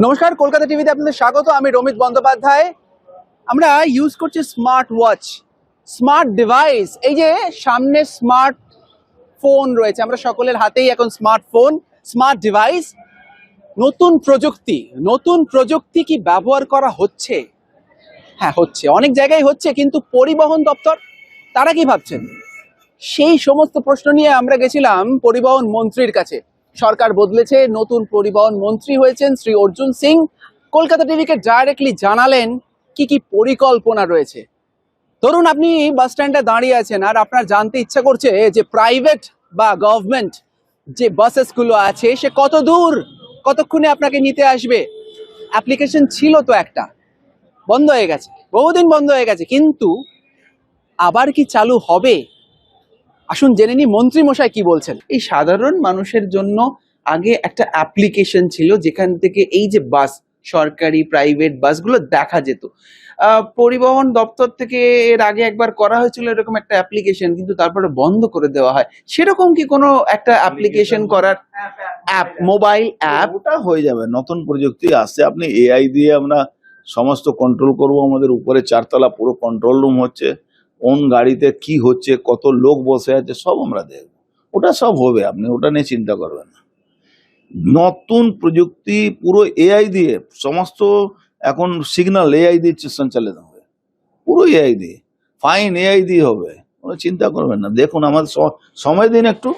নমস্কার, কলকাতা টিভিতে আপনাদের স্বাগত। আমি রমিত বন্দ্যোপাধ্যায়। আমরা ইউজ করছি স্মার্ট ওয়াচ, স্মার্ট ডিভাইস। এই যে সামনে স্মার্ট ফোন রয়েছে, আমরা সকলের হাতেই এখন স্মার্টফোন, স্মার্ট ডিভাইস। নতুন প্রযুক্তি কি ব্যবহার করা হচ্ছে? হ্যাঁ, হচ্ছে, অনেক জায়গায় হচ্ছে, কিন্তু পরিবহন দপ্তর তারা কি ভাবছেন? সেই সমস্ত প্রশ্ন নিয়ে আমরা গেছিলাম পরিবহন মন্ত্রীর কাছে। সরকার বদলেছে, নতুন পরিবহন মন্ত্রী হয়েছেন শ্রী অর্জুন সিং। কলকাতা টিভিকে ডাইরেক্টলি জানালেন কি কি পরিকল্পনা রয়েছে। ধরুন আপনি বাস স্ট্যান্ডে দাঁড়িয়ে আছেন আর আপনার জানতে ইচ্ছা করছে যে প্রাইভেট বা গভর্নমেন্ট যে বাসেসগুলো আছে সে কত দূর, কতক্ষণে আপনাকে নিতে আসবে। অ্যাপ্লিকেশন ছিল তো একটা, বন্ধ হয়ে গেছে, বহুদিন বন্ধ হয়ে গেছে, কিন্তু আবার কি চালু হবে? আসুন জেনে নি মন্ত্রী মশাই কি বলছেন। এই সাধারণ মানুষের জন্য আগে একটা অ্যাপ্লিকেশন ছিল যেখান থেকে এই যে বাস, সরকারি প্রাইভেট বাসগুলো দেখা যেত। পরিবহন দপ্তর থেকে এর আগে একবার করা হয়েছিল এরকম একটা অ্যাপ্লিকেশন, কিন্তু তারপরে বন্ধ করে দেওয়া হয়। সেরকম কি কোনো একটা অ্যাপ্লিকেশন করার অ্যাপ, মোবাইল অ্যাপ? ওটা হয়ে যাবে, নতুন প্রযুক্তি আসছে। আপনি এআই দিয়ে আমরা সমস্ত কন্ট্রোল করব। আমাদের উপরে 4 তলা পুরো কন্ট্রোল রুম হচ্ছে, কোন গাড়িতে কি হচ্ছে, কত লোক বসে আছে সব আমরা দেখব। ওটা সব হবে, আপনি ওটা নিয়ে চিন্তা করবেন না। নতুন প্রযুক্তি পুরো এআই দিয়ে, সমস্ত এখন সিগন্যাল এআই দিয়ে সঞ্চালিত হবে, পুরো এআই দিয়ে, ফাইন এআই দিয়ে হবে। ওরা চিন্তা করবেন না, দেখুন আমাদের সময় দিন একটু।